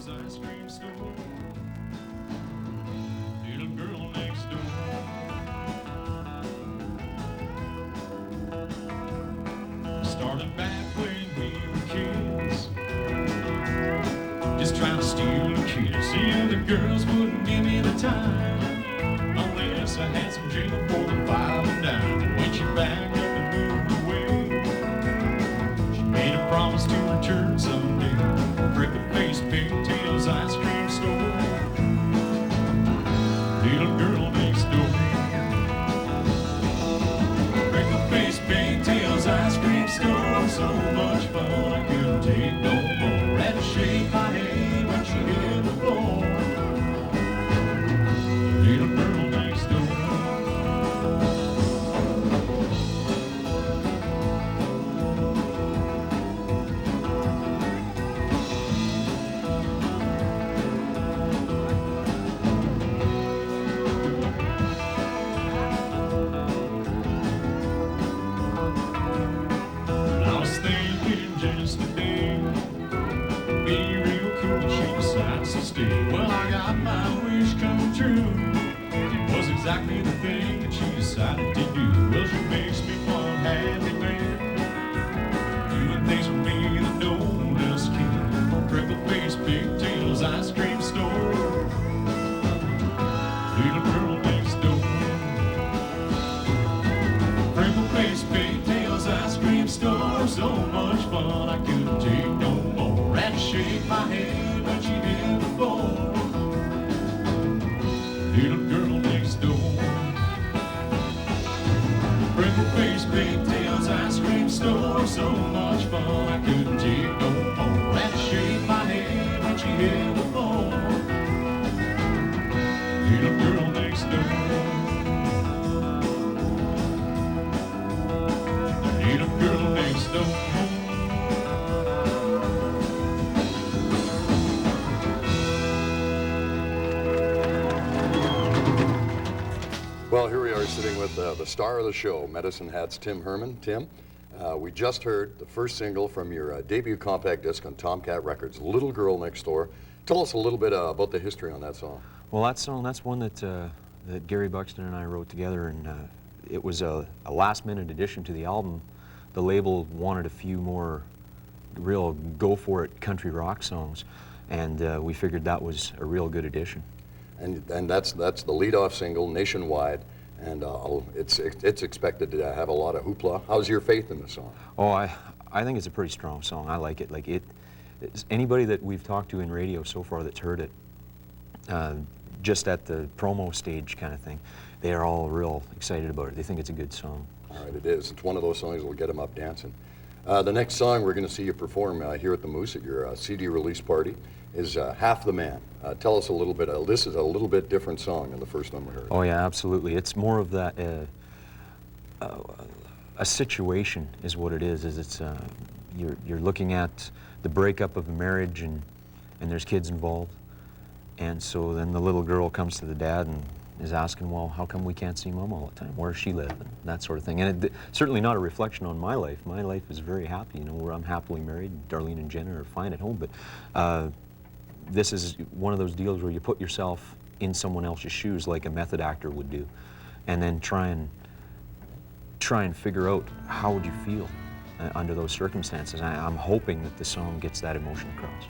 Pigtails ice cream store. Little girl next door. Started back when we were kids, just trying to steal a kiss. The other girls wouldn't give me the time unless I had some gin for the 5 and dime. And when she backed up and moved away, she made a promise to return someday. Freckle-faced Pigtails ice cream store. Little girl next door. Freckle-faced Pigtails ice cream store. So much fun I couldn't take no more. Had to shake my head when she hit the floor. Little girl next door. I was thinking just today, be real cool if she decides to stay. Well, I got my wish come true. It was exactly the thing that she decided to do. Well, she makes me one happy man, doing things for me that no one else can. Freckle-faced Pigtails ice cream store. Little girl next door. Freckle-faced Pigtails ice cream store. So much fun I couldn't take no more. Had to shake my head when she hit the floor. Little girl next door. Freckle-faced Pigtails ice cream store. So much fun I couldn't take no more. Had to shake my head when she hit the floor. Little girl next door. Little girl next door. Well, here we are sitting with the star of the show, Medicine Hat's Tim Herman. Tim, we just heard the first single from your debut compact disc on Tomcat Records, Little Girl Next Door. Tell us a little bit about the history on that song. Well, that song, that's one that Gary Buxton and I wrote together, and it was a last-minute addition to the album. The label wanted a few more real go-for-it country rock songs, and we figured that was a real good addition. And that's the lead-off single nationwide, and it's expected to have a lot of hoopla. How's your faith in the song? Oh, I think it's a pretty strong song. I like it. Like it's anybody that we've talked to in radio so far that's heard it, just at the promo stage kind of thing, they are all real excited about it. They think it's a good song. All right, it is. It's one of those songs that will get them up dancing. The next song we're going to see you perform here at the Moose at your CD release party is Half the Man. Tell us a little bit. This is a little bit different song than the first one we heard. Oh yeah, absolutely. It's more of that, a situation is what it is. It's you're looking at the breakup of a marriage, and there's kids involved. And so then the little girl comes to the dad and is asking, well, how come we can't see Mom all the time? Where does she live? And that sort of thing. And certainly not a reflection on my life. My life is very happy, you know, where I'm happily married. Darlene and Jenna are fine at home. But this is one of those deals where you put yourself in someone else's shoes like a method actor would do, and then try and figure out how would you feel under those circumstances. I'm hoping that the song gets that emotion across.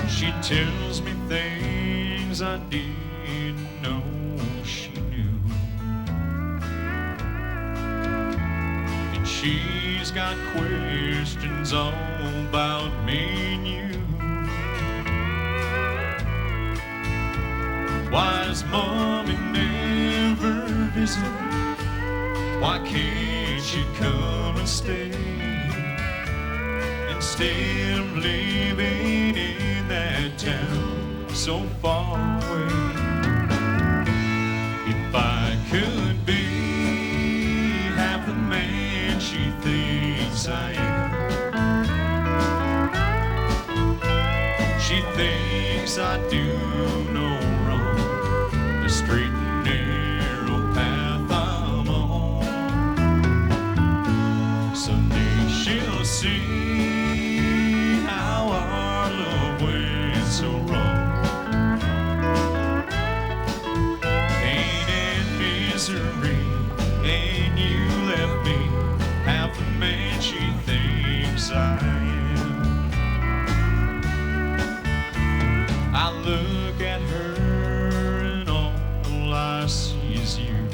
She tells me things I didn't know she knew, and she's got questions all about me and you. Why does Mommy never visit? Why can't she come and stay instead of living in that town so far away? If I could be half the man she thinks I am, She thinks I do no wrong, the straight and narrow path I'm on. Someday she'll see how our love went so wrong. Pain and misery, and you left me half the man she thinks I am. I look at her and all I see is you.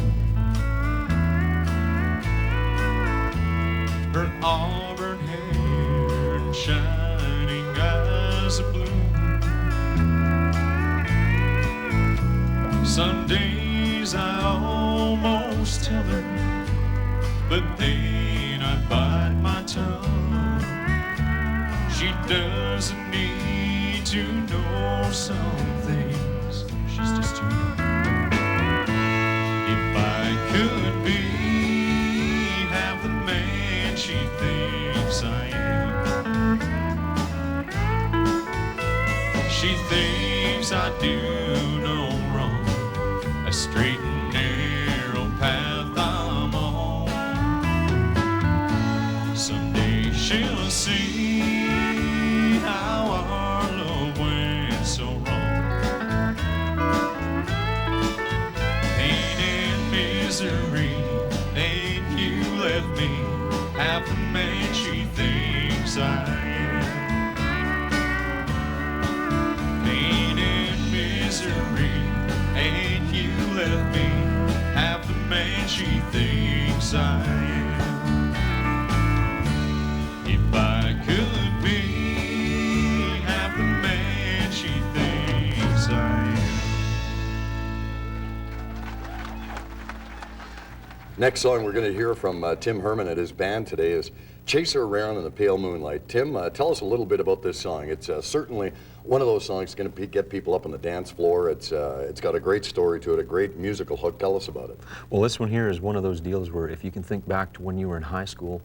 Her auburn hair and shining eyes of blue. Some days I almost tell her, but then I bite my tongue. She doesn't need to know some things, she's just too young. If I could be half the man she thinks I am. She thinks I do no wrong, a straight and narrow path I'm on. Someday she'll see how our love went so wrong. Pain and misery, and you left me half the man she thinks I am. Pain and misery, and you left me half the man she thinks I am. If I could be half the man she thinks I am. Next song we're going to hear from Tim Herman and his band today is Chase Her Around in the Pale Moonlight. Tim, tell us a little bit about this song. It's certainly one of those songs that's going to get people up on the dance floor. It's got a great story to it, a great musical hook. Tell us about it. Well, this one here is one of those deals where if you can think back to when you were in high school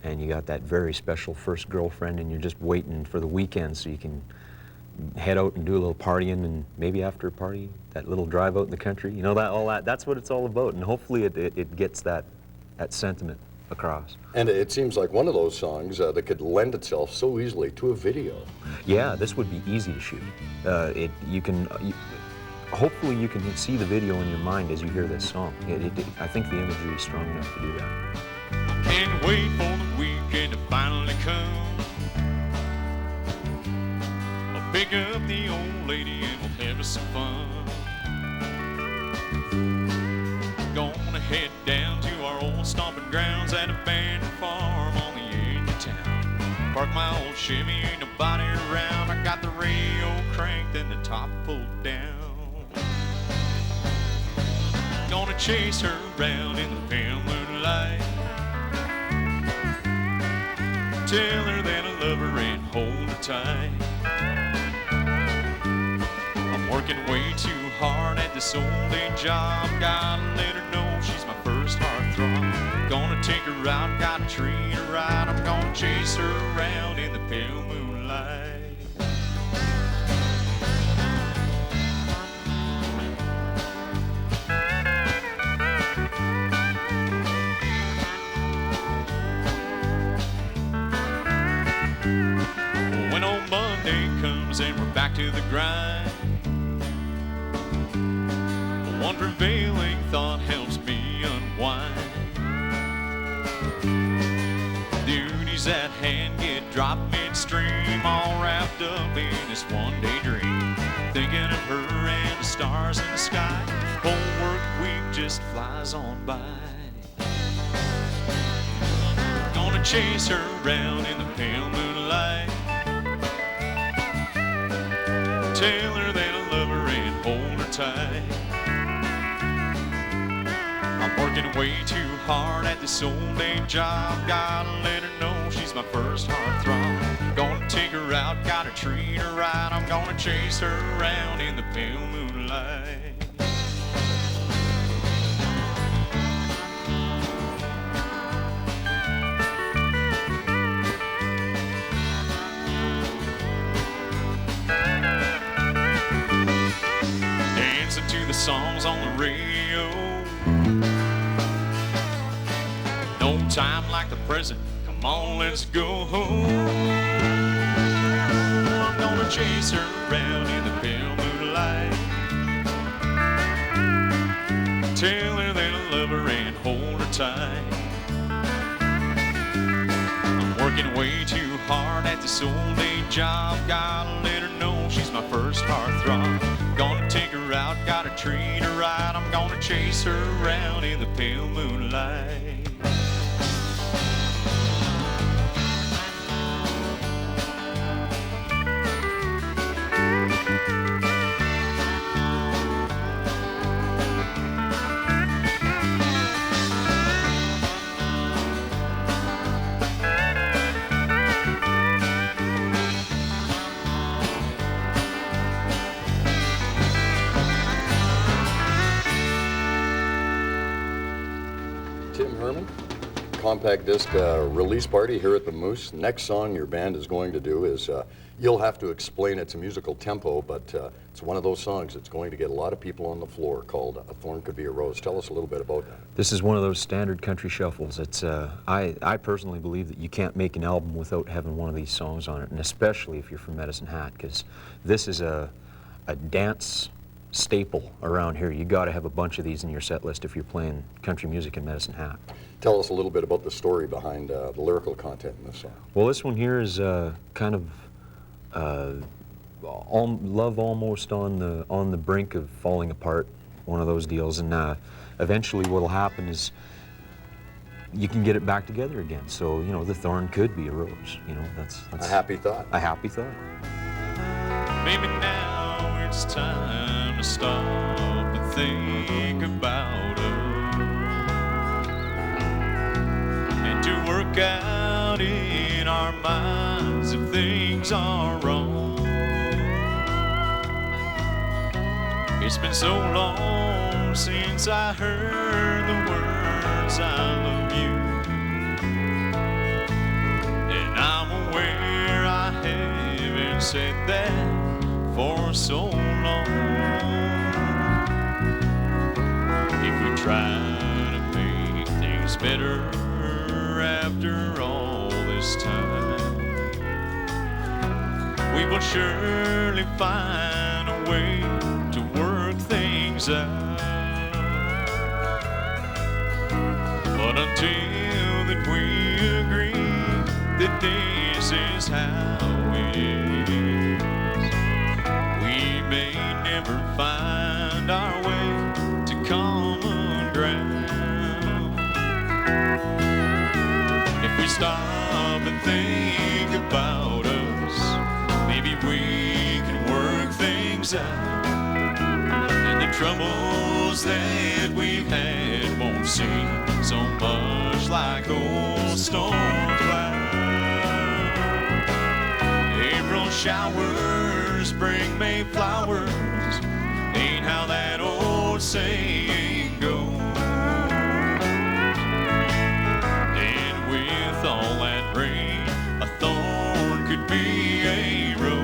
and you got that very special first girlfriend and you're just waiting for the weekend so you can head out and do a little partying, and maybe after a party, that little drive out in the country, you know, that's what it's all about, and hopefully it gets that sentiment across. And it seems like one of those songs that could lend itself so easily to a video. Yeah, this would be easy to shoot. Hopefully you can see the video in your mind as you hear this song. I think the imagery is strong enough to do that. Can't wait for the weekend to finally come. I'll pick up the old lady and we'll have us some fun. Gonna head down to our old stomping grounds at a abandoned farm on the edge of town. Park my old Chevy, ain't nobody around. I got the radio cranked and the top pulled down. Gonna chase her around in the pale moonlight. Tell her that I love her and hold her tight. I'm working way too hard at this old day job. Gotta let her know she's my first heartthrob. Gonna take her out, gotta treat her right. I'm gonna chase her around in the pale moonlight. When old Monday comes and we're back to the grind, one prevailing thought helps me unwind. Duties at hand get dropped midstream, all wrapped up in this one-day dream. Thinking of her and the stars in the sky, whole work week just flies on by. Gonna chase her around in the pale moonlight. Tell her that I love her and hold her tight. I'm working way too hard at this old day job. Gotta let her know she's my first heartthrob. Gonna take her out, gotta treat her right. I'm gonna chase her around in the pale moonlight. songs on the radio. No time like the present. Come on, let's go home. I'm gonna chase her around in the pale moonlight. Tell her that I love her and hold her tight. I'm working way too hard at this old day job. Gotta let her know she's my first heartthrob. Gonna take her out, gotta treat her right. I'm gonna chase her around in the pale moonlight. Tim Herman, compact disc release party here at the Moose. Next song your band is going to do is, you'll have to explain its musical tempo, but it's one of those songs that's going to get a lot of people on the floor, called A Thorn Could Be a Rose. Tell us a little bit about that. This is one of those standard country shuffles. It's, I personally believe that you can't make an album without having one of these songs on it, and especially if you're from Medicine Hat, because this is a dance staple around here. You got to have a bunch of these in your set list if you're playing country music in Medicine Hat. Tell us a little bit about the story behind the lyrical content in this song. Well, this one here is kind of love almost on the brink of falling apart, one of those deals, and eventually what'll happen is you can get it back together again. So, you know, the thorn could be a rose. You know, that's A happy thought. a happy thought. Maybe now it's time to stop and think about us, and to work out in our minds if things are wrong. It's been so long since I heard the words I love you, and I'm aware I haven't said that for so long. If we try to make things better after all this time, we will surely find a way to work things out. But until that we agree that this is how it is, we may never find our way to common ground. If we stop and think about us, maybe we can work things out, and the troubles that we've had won't seem so much like old storm clouds. April showers bring May flowers, ain't how that old saying goes. And with all that rain, a thorn could be a rose.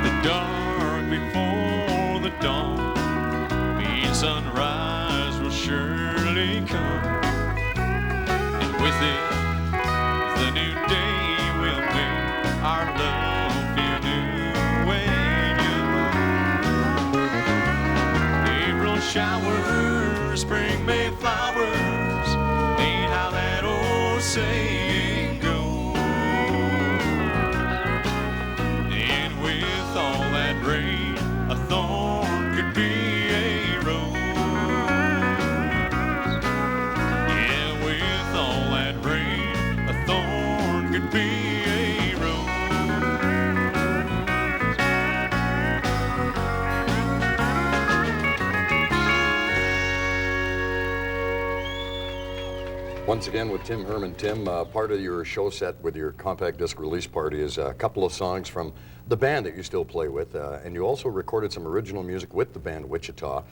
The dark before the dawn means sunrise will surely come, and with it the new day will make our love feel new and young. April showers, spring May flowers, ain't how that old saying goes. And with all that rain, a thorn could be a rose. Yeah, with all that rain, a thorn could be a rose. Once again with Tim Herman. Tim, part of your show set with your compact disc release party is a couple of songs from the band that you still play with, and you also recorded some original music with the band Wichita.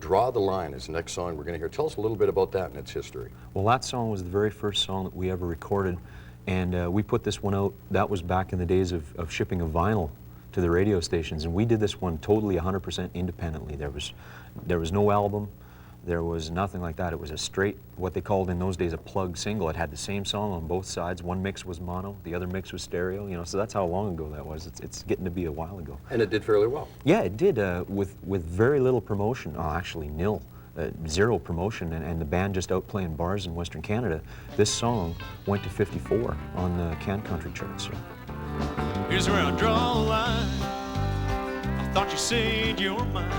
Draw the Line is the next song we're going to hear. Tell us a little bit about that and its history. Well, that song was the very first song that we ever recorded, and we put this one out. That was back in the days of shipping a vinyl to the radio stations, and we did this one totally 100% independently. There was no album. There was nothing like that. It was a straight, what they called in those days, a plug single. It had the same song on both sides. One mix was mono, the other mix was stereo, you know, so that's how long ago that was. It's getting to be a while ago. And it did fairly well. Yeah, it did, with very little promotion. Oh, actually nil, zero promotion, and the band just out playing bars in Western Canada. This song went to 54 on the Can Country charts. So. Here's where I draw a line. I thought you said you're mine,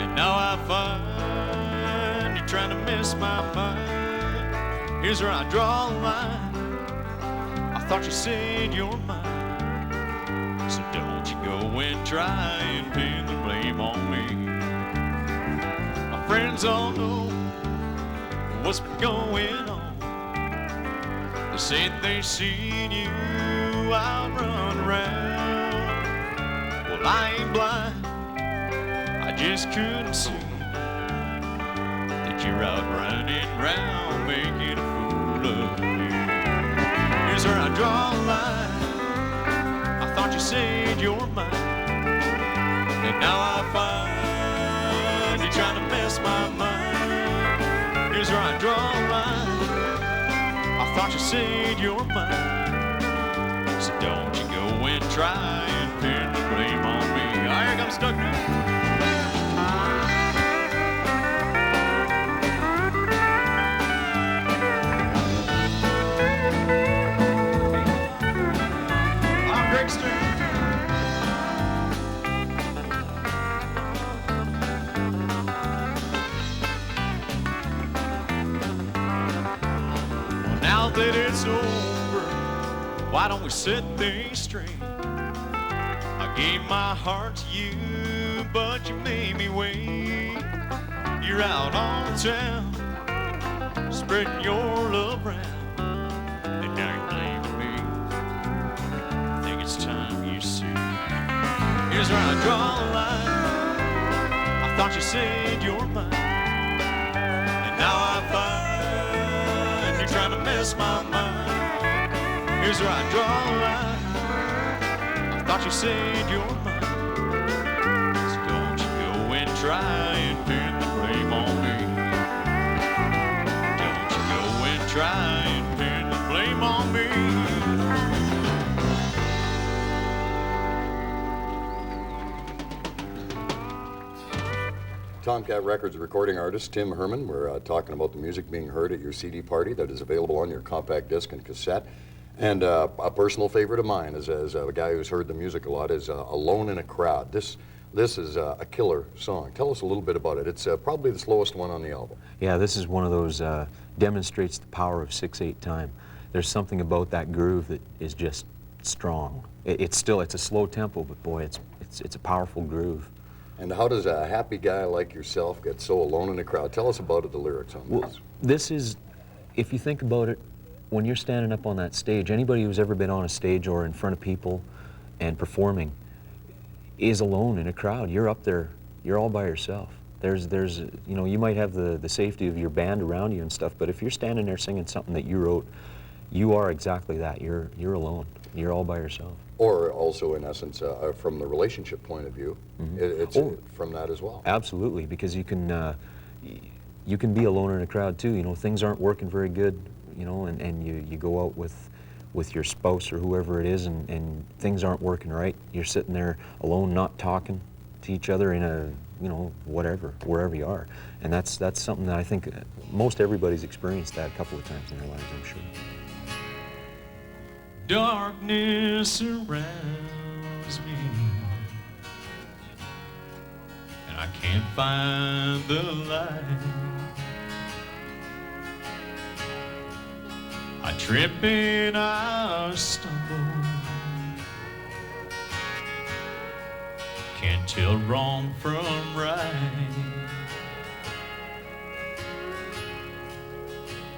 and now I find you're trying to miss my mind. Here's where I draw a line. I thought you said you're mine, so don't you go and try and pin the blame on me. My friends all know what's been going on. They said they seen you out run around. Well, I ain't blind, I just couldn't see that you're out running round making a fool of me. Here's where I draw a line. I thought you said you're mine, and now I find you're trying to mess my mind. Here's where I draw a line. I thought you said you're mine, so don't you go and try and pin the blame on me. All right, I'm stuck now. Now that it's over, why don't we set things straight? I gave my heart to you, but you made me wait. You're out on the town, spreading your love around, and now you're blaming me. I think it's time you see. Here's where I draw a line. I thought you said you're mine, and now I find you're trying to mess my mind. Here's where I draw a line. I thought you said you're mine, so don't you go and try and pin the blame on me. Don't you go and try and pin the blame on me. Tomcat Records recording artist Tim Herman. We're talking about the music being heard at your CD party that is available on your compact disc and cassette. And a personal favorite of mine, as a guy who's heard the music a lot, is Alone in a Crowd. This is a killer song. Tell us a little bit about it. It's probably the slowest one on the album. Yeah, this is one of those, demonstrates the power of 6/8 time. There's something about that groove that is just strong. It's a slow tempo, but boy, it's a powerful groove. And how does a happy guy like yourself get so alone in a crowd? Tell us about the lyrics on this. Well, this is, if you think about it, when you're standing up on that stage, anybody who's ever been on a stage or in front of people and performing is alone in a crowd. You're up there, you're all by yourself. There's you know, you might have the safety of your band around you and stuff, but if you're standing there singing something that you wrote, you are exactly that. You're alone. You're all by yourself. Or also, in essence, from the relationship point of view, it's from that as well. Absolutely, because you can be alone in a crowd too. You know, things aren't working very good, you know, and you go out with your spouse or whoever it is, and things aren't working right. You're sitting there alone, not talking to each other in a, you know, wherever you are. And that's something that I think most everybody's experienced that a couple of times in their lives, I'm sure. Darkness surrounds me, and I can't find the light. I trip and I stumble, can't tell wrong from right.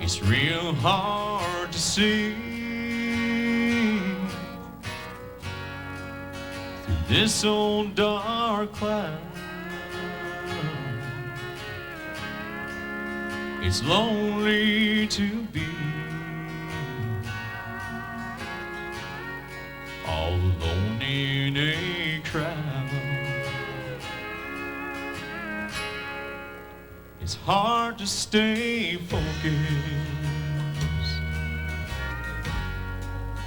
It's real hard to see through this old dark cloud. It's lonely to be all alone in a crowd. It's hard to stay focused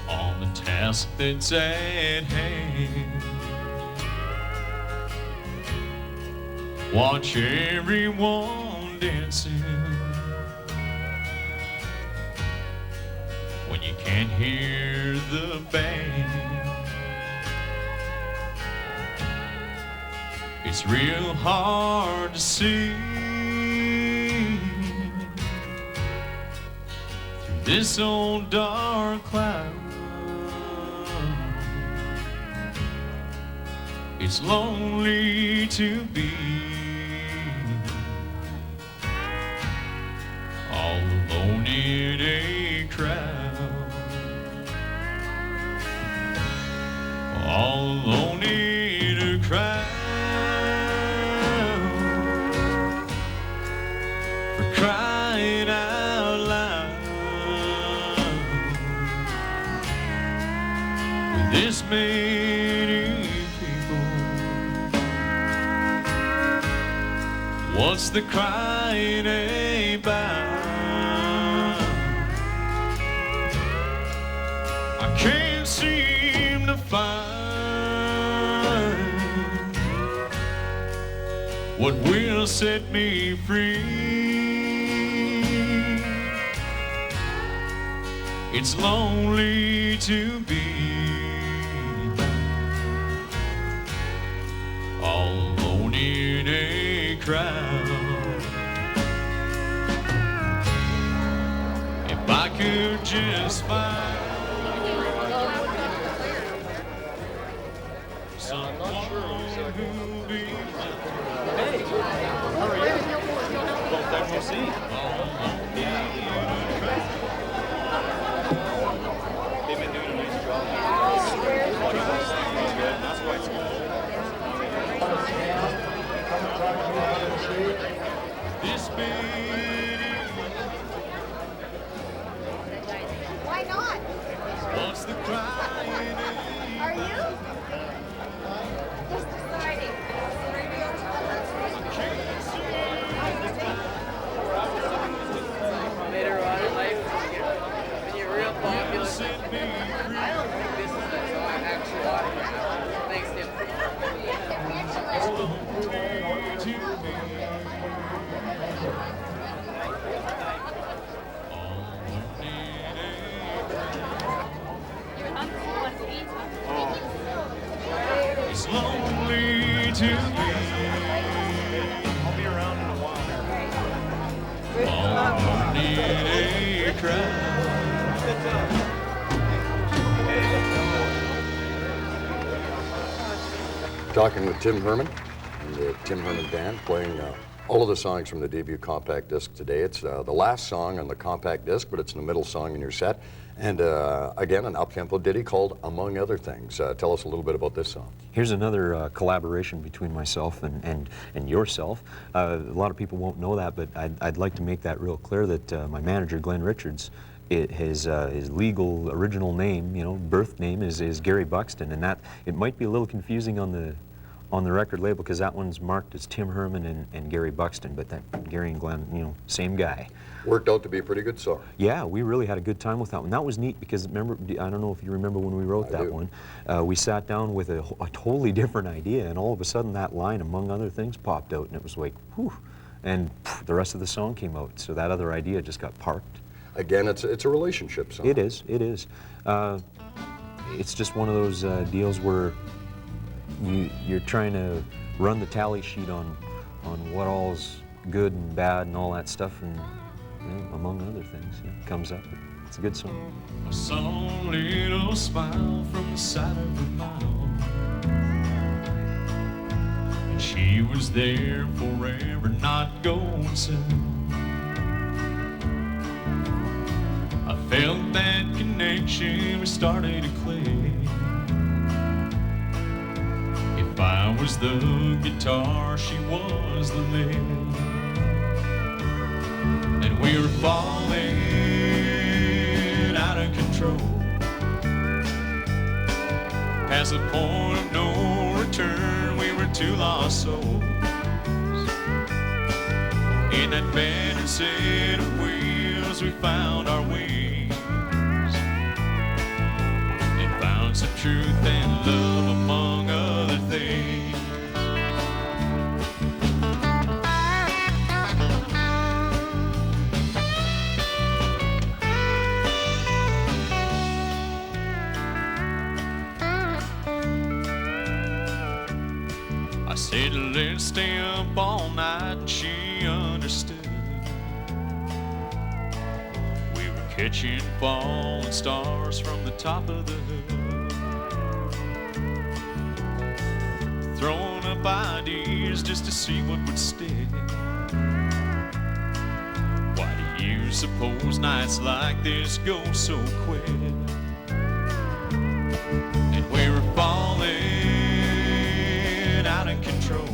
on the task that's at hand. Watch everyone dancing when you can't hear the band. It's real hard to see through this old dark cloud. It's lonely to be all alone in a crowd, all alone in a crowd, for crying out loud. With this many people, what's the crying about? I can't seem to find what will set me free. It's lonely to be all alone in a crowd. If I could just find someone who'll be Hey, how are you? Long time no see. They've been doing a nice job. That's why it's good. this baby. Why not? What's the crying? Are you? Just deciding. Later on in life, when you're real popular, I don't think this is the actual audience. Thanks, Tim. It's lonely to be I'll be around in a while. all alone in a crowd. Talking with Tim Herman and the Tim Herman Band, playing all of the songs from the debut compact disc today. It's the last song on the compact disc, but it's the middle song in your set. And again, an up-tempo ditty called Among Other Things. Tell us a little bit about this song. Here's another collaboration between myself and yourself. A lot of people won't know that, but I'd like to make that real clear that my manager, Glen Richards, his legal original name, you know, birth name is Gary Buxton, and that it might be a little confusing on the record label because that one's marked as Tim Herman and Gary Buxton, but that Gary and Glen, you know, same guy. Worked out to be a pretty good song. Yeah, we really had a good time with that one. That was neat because remember, I don't know if you remember when we wrote that one. We sat down with a totally different idea, and all of a sudden that line, Among Other Things, popped out, and it was like, whew, and the rest of the song came out. So that other idea just got parked. Again, it's a relationship song. It is. It is. It's just one of those deals where you're trying to run the tally sheet on what all's good and bad and all that stuff, and you know, among other things, it comes up. It's a good song. I saw a little smile from the side of her mouth, and she was there forever, not going soon. Felt that connection, we started to click. If I was the guitar, she was the lick. And we were falling out of control, past the point of no return. We were two lost souls in that abandoned set of wheels. We found our wings and found some truth and love among other things. I said, let's stay up all night, and she understood. We were catching falling stars from the top of the hood, throwing up ideas just to see what would stick. Why do you suppose nights like this go so quick? And we were falling out of control,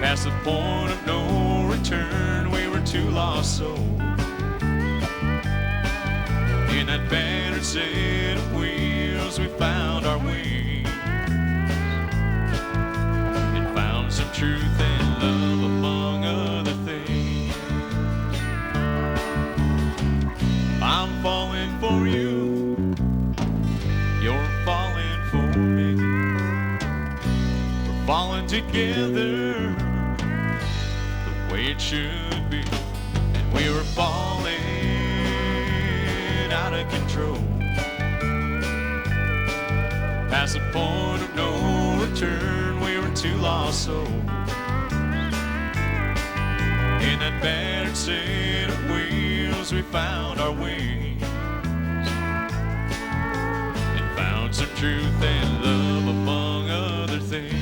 past the point of no return. We were two lost souls in that battered set of wheels. We found our wings and found some truth and love among other things. I'm falling for you, you're falling for me. We're falling together the way it should be. And we were falling out of control, past the point of no return. We were two lost souls in that battered set of wheels. We found our wings and found some truth and love among other things.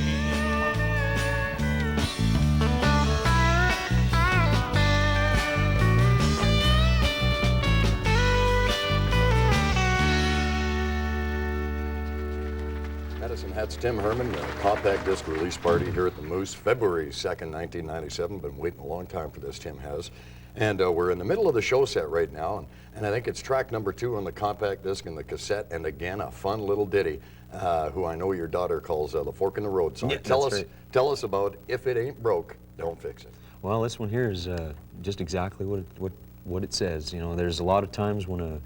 Medicine Hat's Tim Herman, a compact disc release party here at the Moose, February 2nd, 1997. Been waiting a long time for this, Tim has. And we're in the middle of the show set right now, and I think it's track number 2 on the compact disc and the cassette, and again, a fun little ditty, who I know your daughter calls the Fork in the Road song. Yeah, Tell us about If It Ain't Broke, Don't Fix It. Well, this one here is just exactly what it says. You know, there's a lot of times when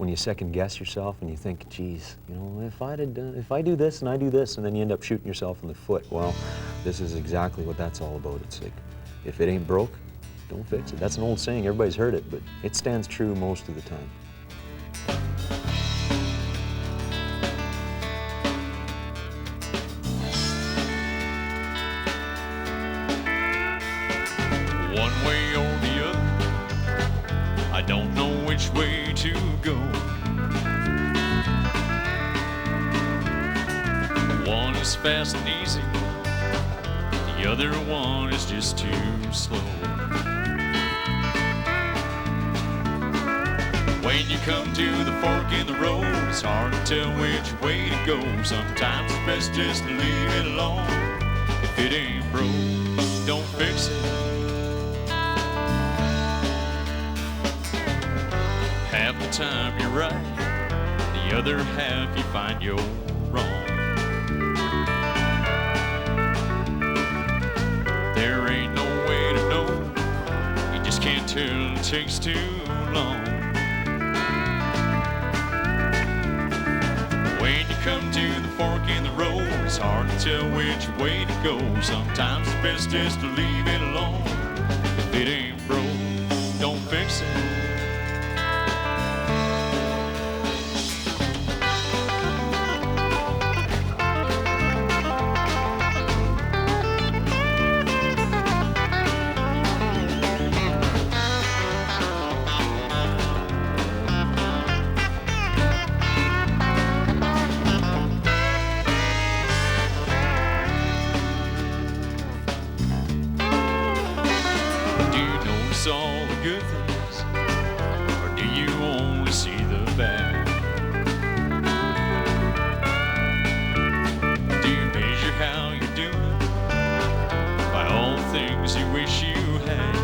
you second guess yourself and you think, geez, you know, if I do this and I do this, and then you end up shooting yourself in the foot. Well, this is exactly what that's all about. It's like, if it ain't broke, don't fix it. That's an old saying, everybody's heard it, but it stands true most of the time. One way or the other, I don't know which way to go. One is fast and easy, the other one is just too slow. When you come to the fork in the road, it's hard to tell which way to go. Sometimes it's best just to leave it alone. If it ain't broke, don't fix it. Half the time you're right, the other half you find you're wrong. There ain't no way to know, you just can't tell, it takes too long. When you come to the fork in the road, it's hard to tell which way to go. Sometimes it's best just to leave it alone. If it ain't broke, don't fix it. All the good things things you wish you had.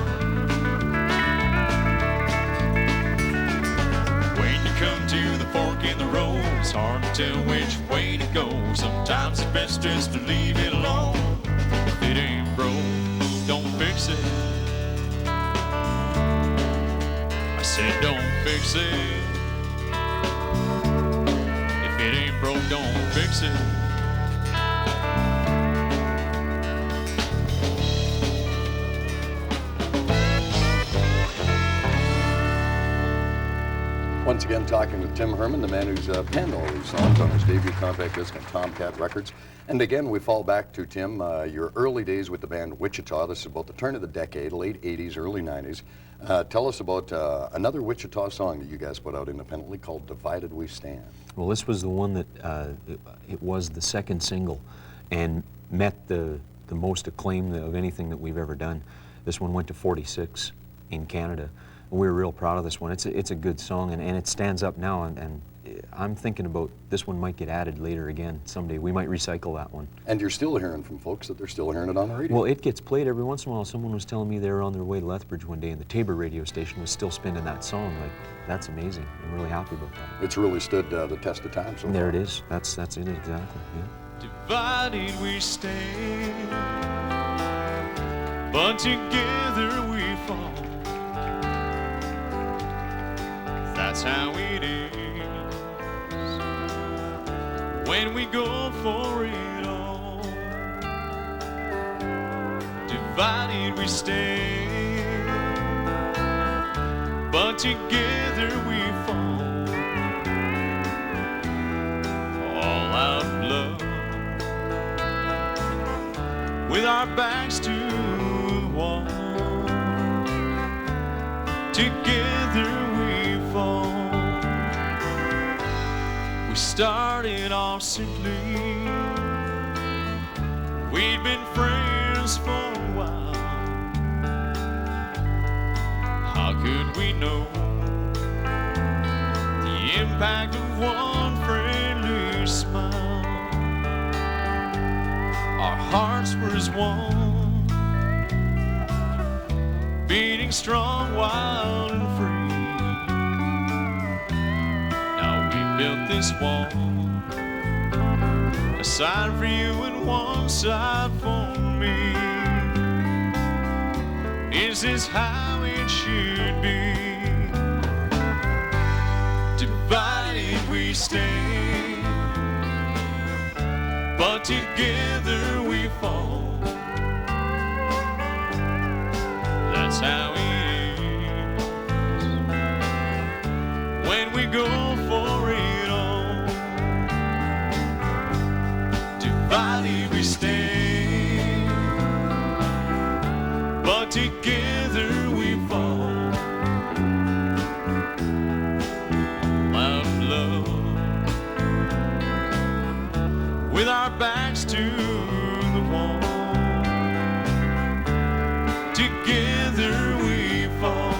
When you come to the fork in the road, it's hard to tell which way to go. Sometimes it's best just to leave it alone. If it ain't broke, don't fix it. I said don't fix it. If it ain't broke, don't fix it. Once again, talking with Tim Herman, the man who's penned all these songs on his debut compact disc on Tomcat Records. And again, we fall back to, Tim, your early days with the band Wichita. This is about the turn of the decade, late 80s, early 90s. Tell us about another Wichita song that you guys put out independently called Divided We Stand. Well, this was the one that, it was the second single and met the most acclaim of anything that we've ever done. This one went to 46 in Canada. And we were real proud of this one. It's a good song, and it stands up now, and I'm thinking about this one might get added later again someday. We might recycle that one. And you're still hearing from folks that they're still hearing it on the radio. Well, it gets played every once in a while. Someone was telling me they were on their way to Lethbridge one day, and the Tabor radio station was still spinning that song. Like, that's amazing. I'm really happy about that. It's really stood the test of time so There far. it is. That's it exactly. Yeah. Divided we stand, but together we fall. That's how it is when we go for it all. Divided we stand, but together we fall. All out of love, with our backs to the wall. Together we fall. We started off simply, we'd been friends for a while. How could we know the impact of one friendly smile? Our hearts were as one, beating strong, wild and free. Now we built this wall, a side for you and one side for me. Is this how it should be? Divided we stand, but together we fall. That's how it is when we go for it all. Divided we stand, but together we fall. Out of love, with our backs to the wall. Together we fall.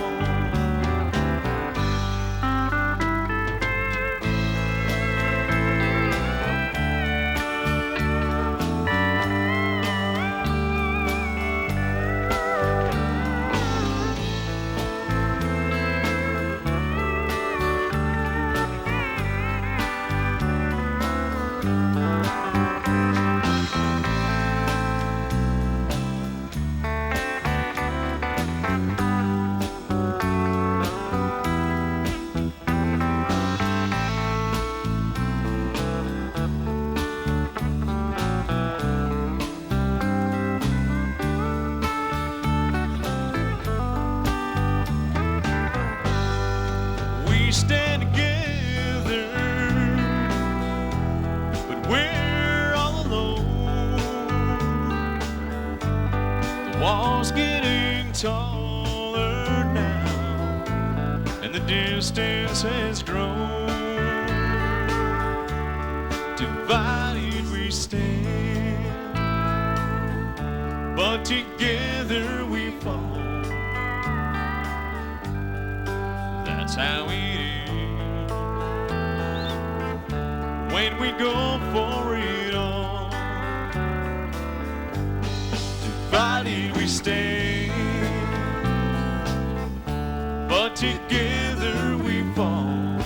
Stand together, but we're all alone. The wall's getting taller now, and the distance has grown. Divided we stand, but together we fall. That's how it is when we go for it all. Divided did we stay? But together we fall,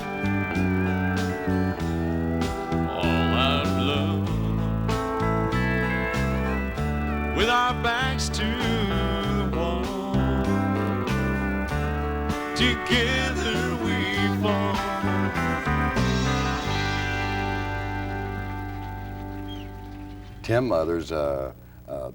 all out of love, with our backs to the wall. Together we fall. Tim, there's the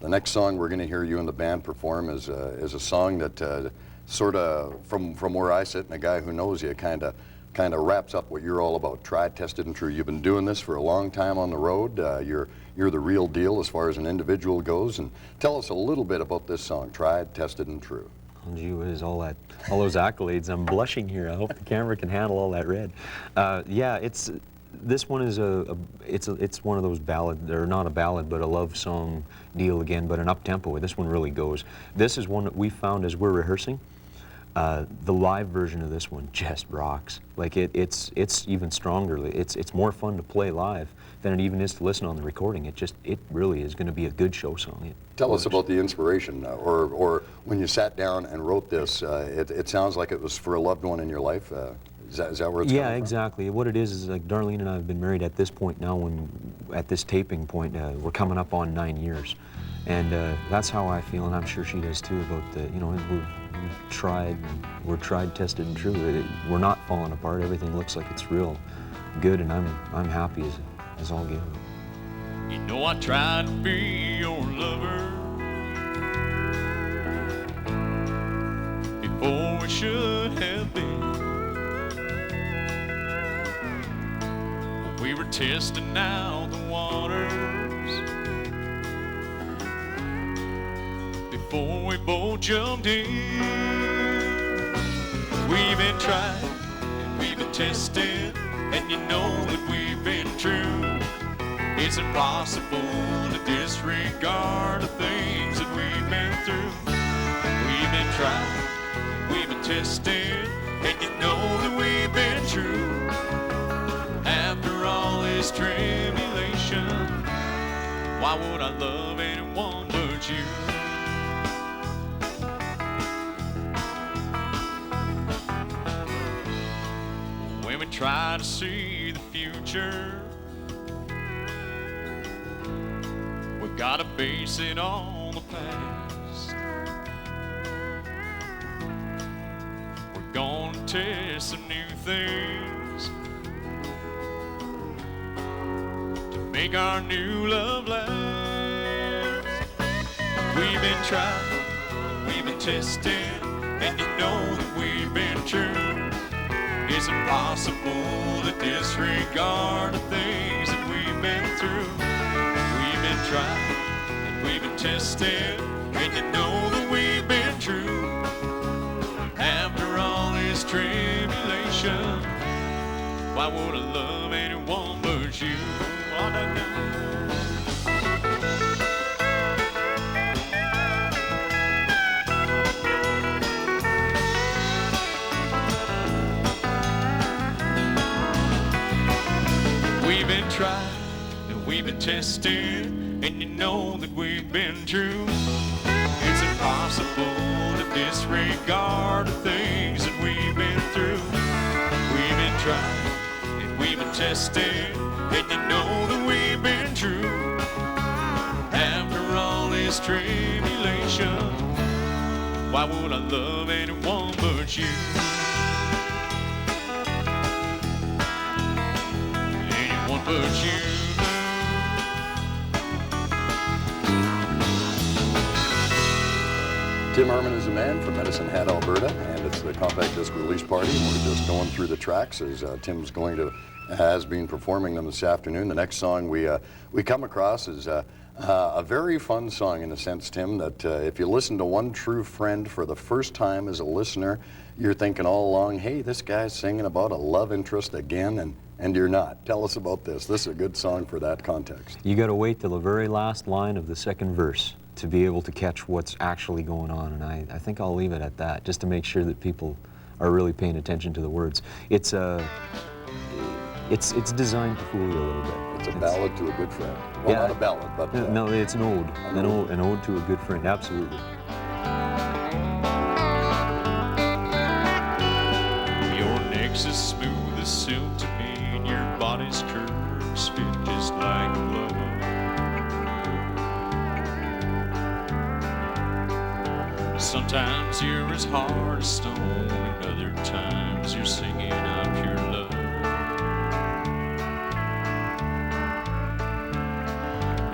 next song we're going to hear you and the band perform is a song that sort of, from where I sit and a guy who knows you, kind of wraps up what you're all about. Tried, tested, and true. You've been doing this for a long time on the road. You're the real deal as far as an individual goes. And tell us a little bit about this song, Tried, Tested, and True. Oh, gee whiz, all those accolades. I'm blushing here. I hope the camera can handle all that red. Yeah, this one is it's one of those ballad, or not a ballad, but a love song deal again, but an up-tempo. This one really goes. This is one that we found as we're rehearsing. The live version of this one just rocks. Like it's even stronger. It's more fun to play live than it even is to listen on the recording. It really is going to be a good show song. Tell us about the inspiration, or when you sat down and wrote this. It sounds like it was for a loved one in your life. Is that where it's coming from? Exactly. What it is like Darlene and I have been married at this point now. At this taping point, we're coming up on 9 years, and that's how I feel, and I'm sure she does too. About we're tried, tested, and true. We're not falling apart. Everything looks like it's real good, and I'm happy as all get out. You know I tried to be your lover before we should have been. We were testing out the waters before we both jumped in. We've been trying and we've been tested, and you know that we've been true. It's impossible to disregard the things that we've been through. We've been trying, we've been tested, and you know that we've been true. After all this tribulation, why would I love anyone but you? When we try to see the future, we've got to base it on the past. We're gonna test some new things to make our new love last. We've been trying, we've been tested, and you know that we've been true. It's impossible to disregard the things that we've been through. We've been trying and we've been tested, and you know that we've been true. After all this tribulation, why would I love anyone but you? Oh, no, no. We've been tried and we've been tested, and you know that we've been true. It's impossible to disregard the things that we've been through. We've been tried and we've been tested, and you know that we've been true. After all this tribulation, why would I love anyone but you? Anyone but you. Tim Herman is a man from Medicine Hat, Alberta, and it's the compact disc release party. We're just going through the tracks as Tim's has been performing them this afternoon. The next song we come across is a very fun song in a sense, Tim, that if you listen to One True Friend for the first time as a listener, you're thinking all along, hey, this guy's singing about a love interest again, and you're not. Tell us about this. This is a good song for that context. You got to wait till the very last line of the second verse to be able to catch what's actually going on, and I think I'll leave it at that, just to make sure that people are really paying attention to the words. It's It's designed to fool you a little bit. It's a ballad to a good friend. Well, not a ballad, but... no, it's an ode. An ode to a good friend, absolutely. Your neck's as smooth as silk to me, and your body's curves fit just like a glove. Sometimes you're as hard as stone, and other times you're singing out pure love.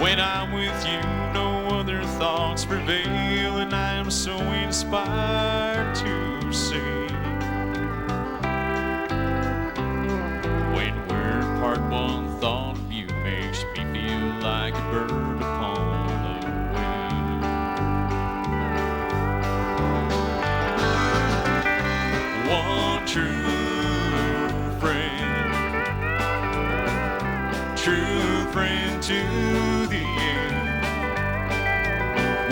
When I'm with you, no other thoughts prevail, and I am so inspired to sing. When we're apart, one thought of you makes me feel like a bird upon the wing. One true friend to the end.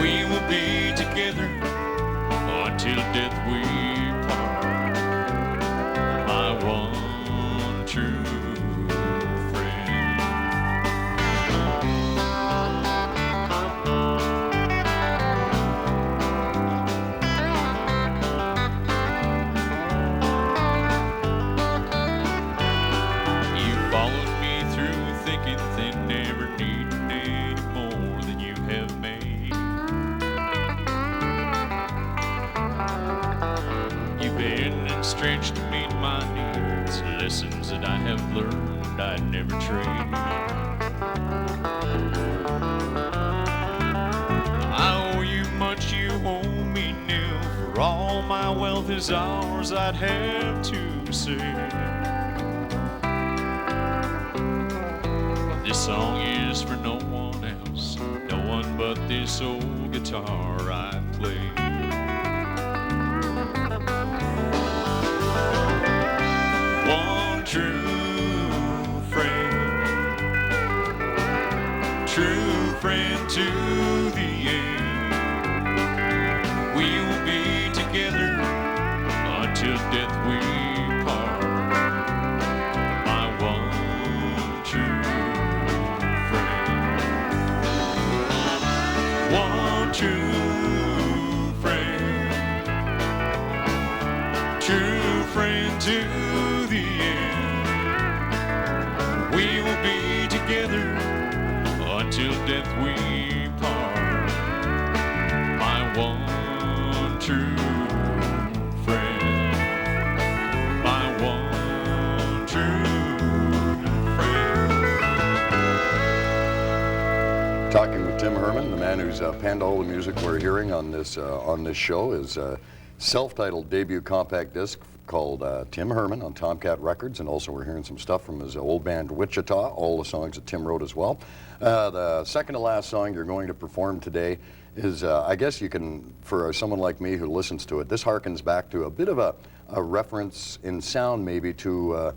We will be together until death we part. My one true stretched to meet my needs, lessons that I have learned I'd never trade. I owe you much, you owe me nil. For all my wealth is ours, I'd have to say. This song is for no one else, no one but this old guitar I play. One true friend to the end. We will be together until death we part. My one true friend. One true friend to the end. We will be together until death we part. My one true friend. My one true friend. Talking with Tim Herman, the man who's penned all the music we're hearing on this show, is a self-titled debut compact disc called Tim Herman on Tomcat Records, and also we're hearing some stuff from his old band Wichita, all the songs that Tim wrote as well. The second to last song you're going to perform today is, I guess you can, for someone like me who listens to it, this harkens back to a bit of a reference in sound maybe to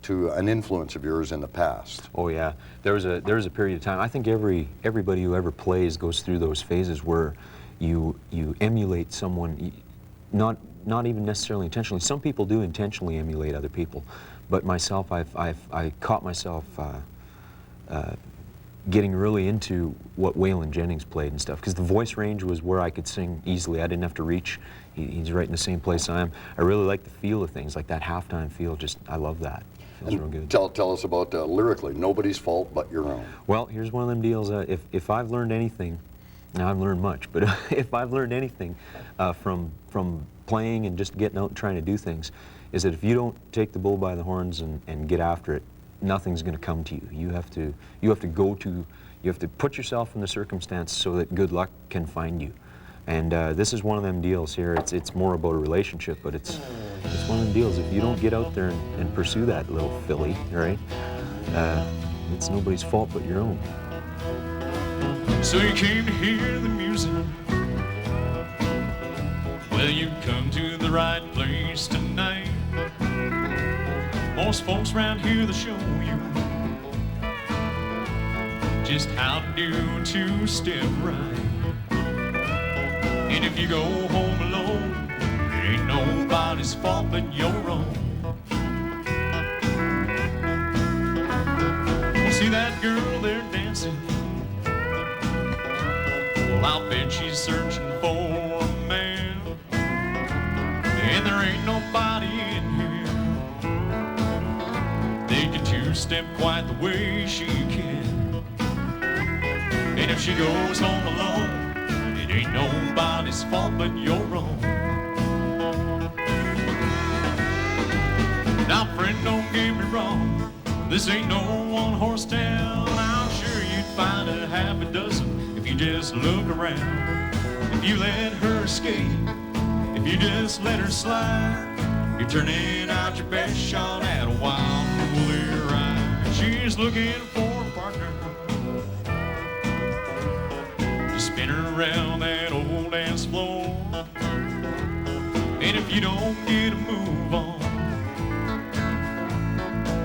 an influence of yours in the past. Oh yeah, there was a period of time. I think everybody who ever plays goes through those phases where you emulate someone, not even necessarily intentionally. Some people do intentionally emulate other people, but myself, I caught myself getting really into what Waylon Jennings played and stuff, because the voice range was where I could sing easily. I didn't have to reach. He's right in the same place I am. I really like the feel of things, like that halftime feel. Just, I love that. Feels real good. Tell us about lyrically, nobody's fault but your own. Well, here's one of them deals. If I've learned anything, now I've learned much, but if I've learned anything from playing and just getting out and trying to do things, is that if you don't take the bull by the horns and get after it, nothing's going to come to you. You have to put yourself in the circumstance so that good luck can find you. And this is one of them deals here. It's more about a relationship, but it's one of them deals. If you don't get out there and pursue that little filly, right? It's nobody's fault but your own. So you came to hear the music. Well, you come to the right place tonight. Most folks around here that show you just how to do a two-step right. And if you go home alone, it ain't nobody's fault but your own. girl there dancing. Well, I'll bet she's searching for a man, and there ain't nobody in here they can two-step quite the way she can. And if she goes home alone, it ain't nobody's fault but your own. Now, friend, don't get me wrong, this ain't no one-horse town. I'm sure you'd find a half a dozen if you just look around. If you let her skate, if you just let her slide, you're turning out your best shot at a wild woolly ride. She's looking for a partner to spin her around that old dance floor. And if you don't get a move on,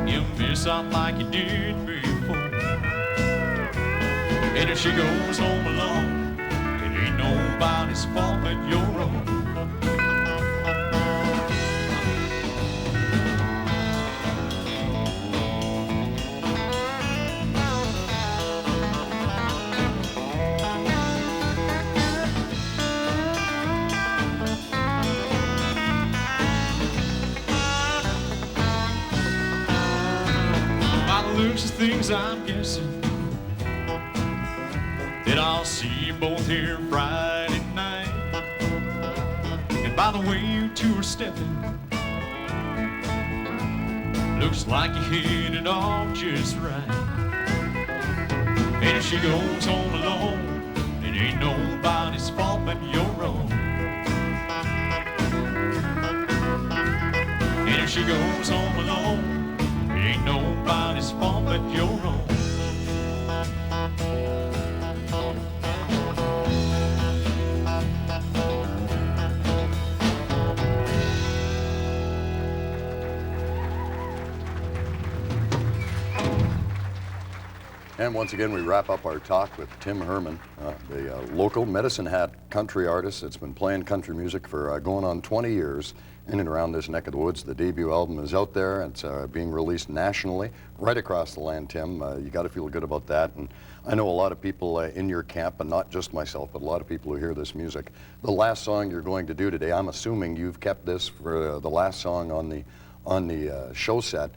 you miss out like you did before. And if she goes home alone, it ain't nobody's fault but your own. Looks of things, I'm guessing that I'll see you both here Friday night. And by the way you two are stepping, looks like you hit it off just right. And if she goes home alone, it ain't nobody's fault but your own. And if she goes home alone, ain't nobody's fault but your own. And once again, we wrap up our talk with Tim Herman, the local Medicine Hat country artist that's been playing country music for going on 20 years in and around this neck of the woods. The debut album is out there. It's being released nationally, right across the land, Tim. You got to feel good about that. And I know a lot of people in your camp, and not just myself, but a lot of people who hear this music. The last song you're going to do today, I'm assuming you've kept this for the last song on the show set,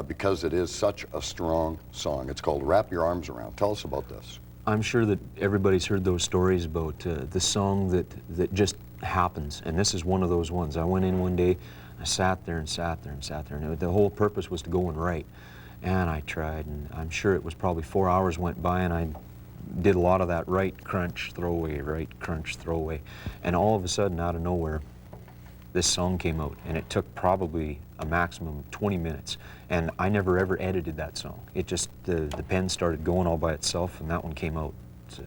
because it is such a strong song. It's called Wrap Your Arms Around. Tell us about this. I'm sure that everybody's heard those stories about the song that just happens, and this is one of those ones. I went in one day, I sat there and sat there and sat there, and the whole purpose was to go and write. And I tried, and I'm sure it was probably 4 hours went by, and I did a lot of that write, crunch, throw away, write, crunch, throw away. And all of a sudden, out of nowhere, this song came out, and it took probably a maximum of 20 minutes. And I never ever edited that song. It just, the pen started going all by itself, and that one came out. It's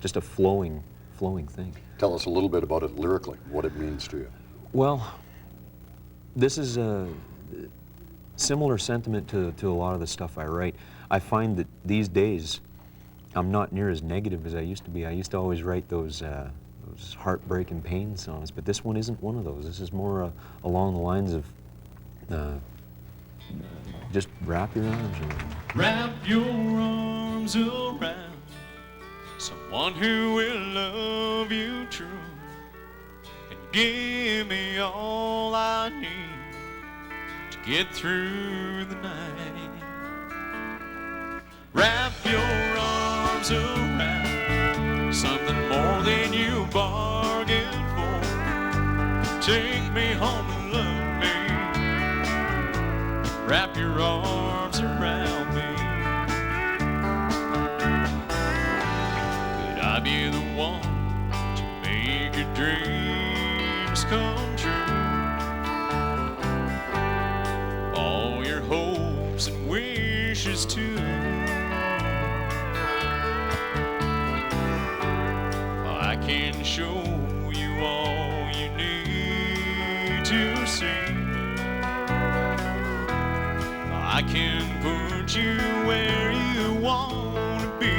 just a flowing thing. Tell us a little bit about it lyrically, what it means to you. Well, this is a similar sentiment to a lot of the stuff I write. I find that these days, I'm not near as negative as I used to be. I used to always write those heartbreak and pain songs, but this one isn't one of those. This is more along the lines of just wrap your arms around. Wrap your arms around someone who will love you true and give me all I need to get through the night. Wrap your arms around something more than you bargained for. Take me home and love me. Wrap your arms around me. Could I be the one to make your dreams come true? All your hopes and wishes too. I can show you all you need to see. I can put you where you want to be.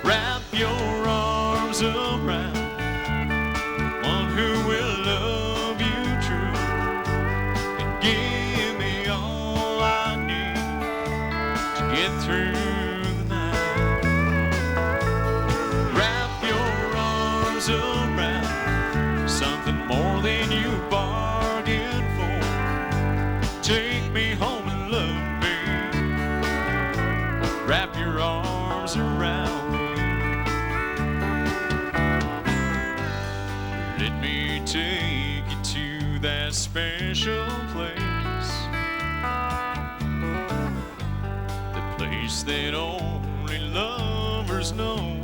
Wrap your arms around one who will love you true and give me all I need to get arms around something more than you bargained for. Take me home and love me. Wrap your arms around me. Let me take you to that special place, the place that only lovers know.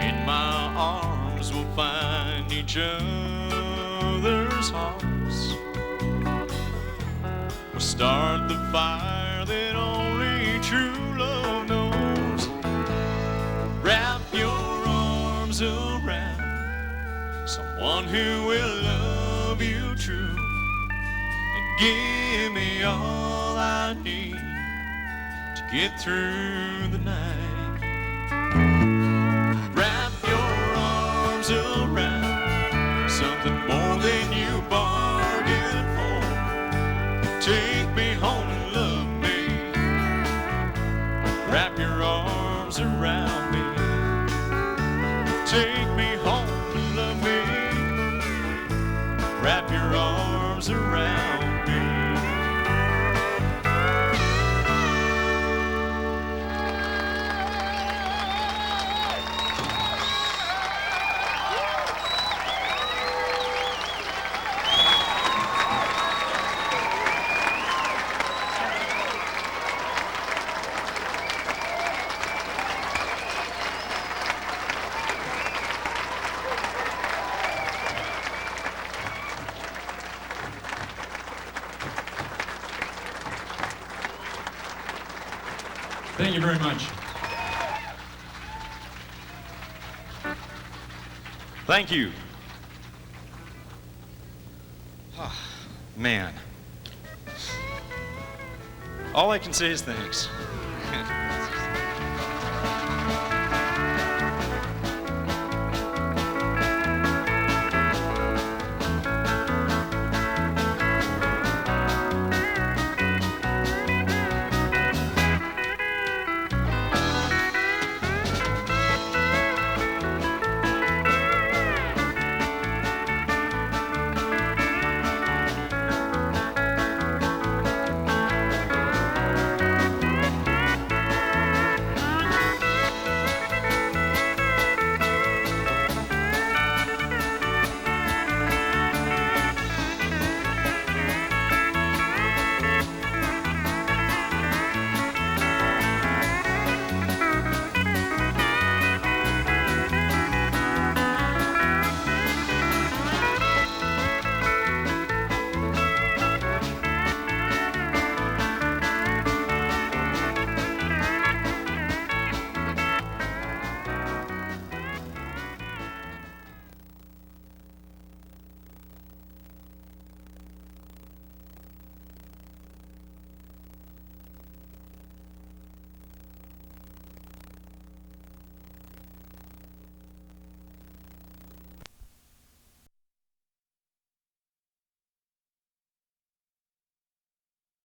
In my arms we'll find each other's hearts. We'll start the fire that only true love knows. Wrap your arms around someone who will love you true, and give me all I need to get through the night. Wrap your arms around something more than you bargained for. Take me home and love me. Wrap your arms around me. Take me home and love me. Wrap your arms around me. Thank you very much. Thank you. Man. All I can say is thanks.